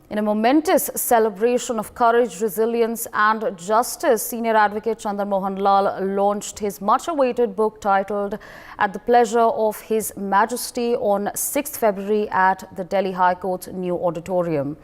In a momentous celebration of courage, resilience and justice, senior advocate Chander M Lall launched his much-awaited book titled At the Pleasure of His Majesty on 6th February at the Delhi High Court's new auditorium.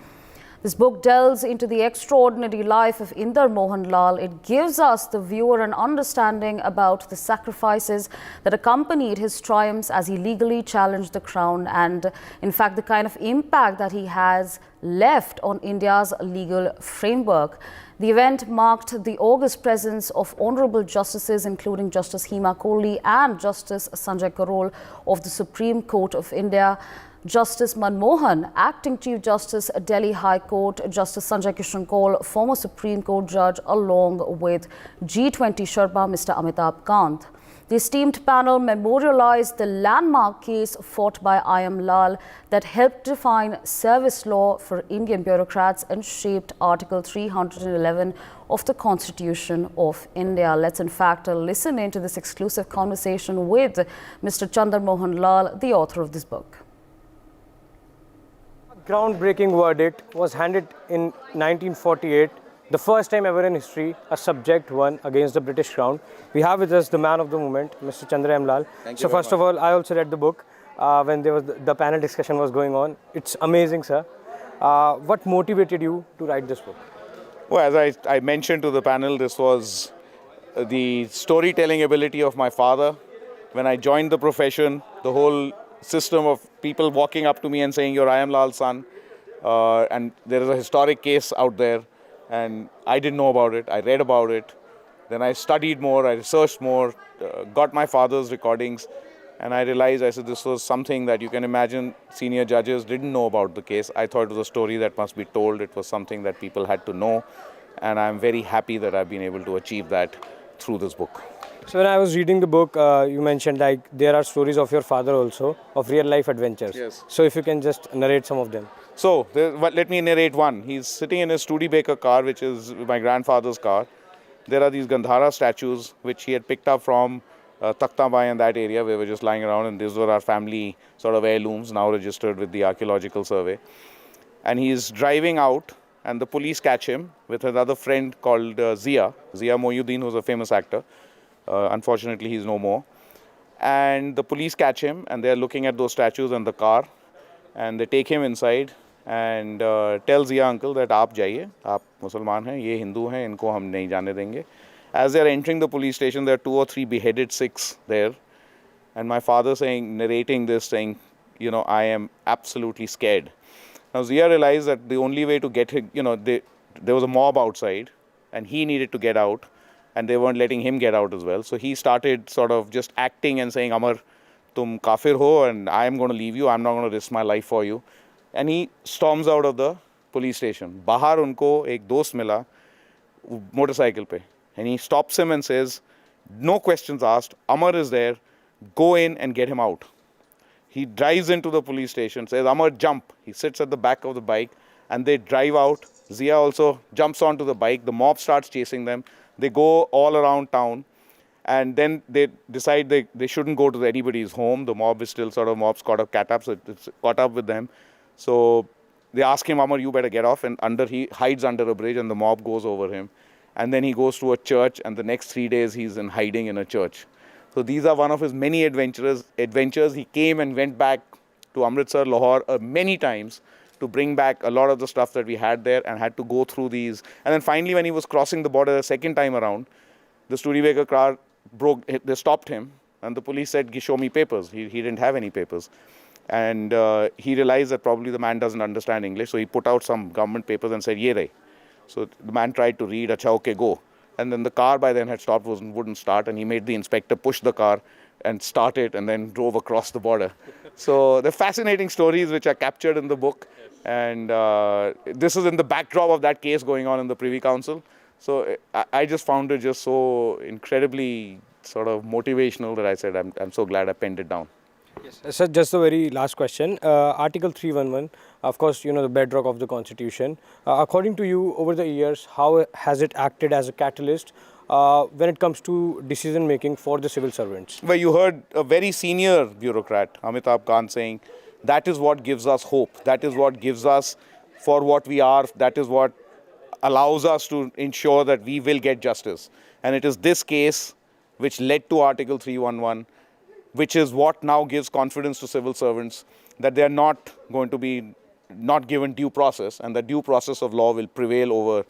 This book delves into the extraordinary life of Inder Mohan Lall. It gives us, the viewer, an understanding about the sacrifices that accompanied his triumphs as he legally challenged the crown and, in fact, the kind of impact that he has left on India's legal framework. The event marked the august presence of honourable justices, including Justice Hima Kohli and Justice Sanjay Kaul of the Supreme Court of India, Justice Manmohan, Acting Chief Justice, Delhi High Court, Justice Sanjay Kishan Kaul, former Supreme Court judge, along with G20 Sherpa, Mr. Amitabh Kant. The esteemed panel memorialized the landmark case fought by I. M. Lall that helped define service law for Indian bureaucrats and shaped Article 311 of the Constitution of India. Let's in fact listen into this exclusive conversation with Mr. Chander M Lall, the author of this book. Groundbreaking verdict was handed in 1948, the first time ever in history a subject won against the British Crown. We have with us the man of the moment, Mr. Chander M Lall. So first of all, I also read the book when there was the panel discussion was going on. It's amazing, sir. What motivated you to write this book? Well, as I mentioned to the panel, this was the storytelling ability of my father. When I joined the profession, the whole system of people walking up to me and saying, "You're I. M. Lall's son," and there is a historic case out there, and I didn't know about it. I read about it. Then I studied more, I researched more, got my father's recordings, and I realized, I said, this was something that you can imagine senior judges didn't know about the case. I thought it was a story that must be told. It was something that people had to know, and I'm very happy that I've been able to achieve that through this book. So when I was reading the book, you mentioned like there are stories of your father also, of real life adventures. Yes. So if you can just narrate some of them. So let me narrate one. He's sitting in his Studebaker car, which is my grandfather's car. There are these Gandhara statues, which he had picked up from Takhtabai and that area where we were just lying around, and these were our family sort of heirlooms, now registered with the Archaeological Survey. And he's driving out, and the police catch him with another friend called Zia Mohyuddin, who's a famous actor. Unfortunately, he's no more. And the police catch him, and they're looking at those statues and the car, and they take him inside and tell Zia uncle that आप जाइए, आप मुसलमान हैं, ये हिंदू हैं, इनको हम नहीं जाने देंगे. As they're entering the police station, there are 2 or 3 beheaded Sikhs there, and my father narrating this, saying, you know, I am absolutely scared. Now Zia realized that the only way to get him, you know, there was a mob outside, and he needed to get out, and they weren't letting him get out as well. So he started sort of just acting and saying, Amar, tum kafir ho, and I am going to leave you. I'm not going to risk my life for you. And he storms out of the police station. Bahar unko ek dost mila, motorcycle pe. And he stops him and says, no questions asked, Amar is there, go in and get him out. He drives into the police station, says, Amar, jump. He sits at the back of the bike, and they drive out. Zia also jumps onto the bike. The mob starts chasing them. They go all around town, and then they decide they shouldn't go to anybody's home. The mob is still sort of caught up with them. So they ask him, Amar, you better get off, and he hides under a bridge, and the mob goes over him. And then he goes to a church, and the next 3 days he's in hiding in a church. So these are one of his many adventures. He came and went back to Amritsar, Lahore many times to bring back a lot of the stuff that we had there, and had to go through these. And then finally, when he was crossing the border the second time around, the Studebaker car broke. They stopped him, and the police said, show me papers. He didn't have any papers. And he realized that probably the man doesn't understand English, so he put out some government papers and said, ye rahe. So the man tried to read, acha, okay, go. And then the car by then had stopped, wouldn't start, and he made the inspector push the car and start it, and then drove across the border. So they're fascinating stories which are captured in the book. And this is in the backdrop of that case going on in the Privy Council. So I just found it just so incredibly sort of motivational that I said, I'm so glad I penned it down. Yes. Sir, just the very last question. Article 311, of course, you know, the bedrock of the Constitution. According to you, over the years, how has it acted as a catalyst when it comes to decision making for the civil servants? Well, you heard a very senior bureaucrat, Amitabh Kant, saying, that is what gives us hope. That is what gives us for what we are. That is what allows us to ensure that we will get justice. And it is this case which led to Article 311, which is what now gives confidence to civil servants that they are not going to be not given due process, and the due process of law will prevail over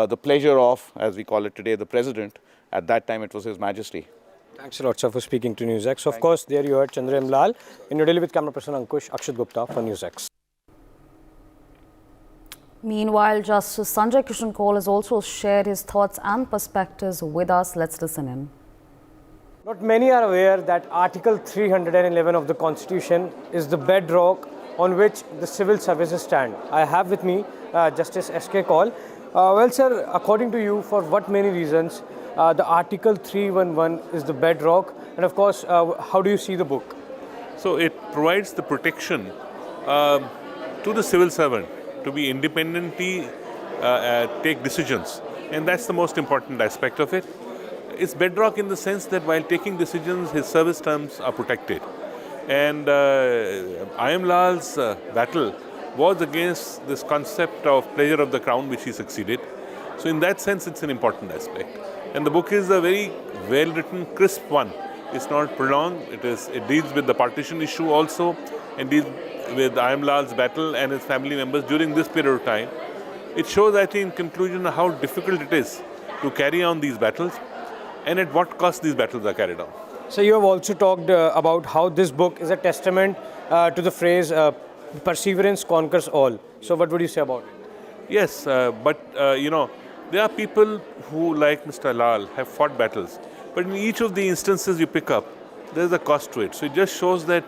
the pleasure of, as we call it today, the president. At that time, it was His Majesty. Thanks a lot, sir, for speaking to NewsX. So, of course, there you heard Chander M. Lall in New Delhi with camera person Ankush Akshat Gupta for NewsX. Meanwhile, Justice Sanjay Kishan Kaul has also shared his thoughts and perspectives with us. Let's listen in. Not many are aware that Article 311 of the Constitution is the bedrock on which the civil services stand. I have with me Justice S.K. Kaul. Well, sir, according to you, for what many reasons the Article 311 is the bedrock, and of course, how do you see the book? So it provides the protection to the civil servant to be independently take decisions, and that's the most important aspect of it. It's bedrock in the sense that while taking decisions, his service terms are protected. And I am Lall's battle was against this concept of pleasure of the crown, which he succeeded. So in that sense, it's an important aspect. And the book is a very well-written, crisp one. It's not prolonged. It deals with the partition issue also, and deals with I am Lall's battle and his family members during this period of time. It shows, I think, in conclusion, how difficult it is to carry on these battles, and at what cost these battles are carried on. So you have also talked about how this book is a testament to the phrase perseverance conquers all. So what would you say about it? Yes, but there are people who, like Mr. Lall, have fought battles. But in each of the instances you pick up, there's a cost to it. So it just shows that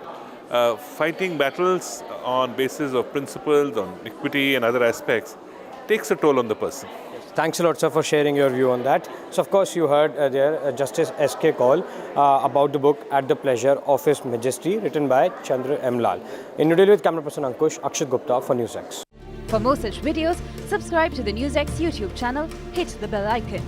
fighting battles on basis of principles, on equity and other aspects, takes a toll on the person. Thanks a lot, sir, for sharing your view on that. So, of course, you heard there Justice S.K. Kaul about the book At the Pleasure of His Majesty, written by Chander M. Lall. In New Delhi with camera person Ankush Akshat Gupta for NewsX. For more such videos, subscribe to the NewsX YouTube channel, hit the bell icon.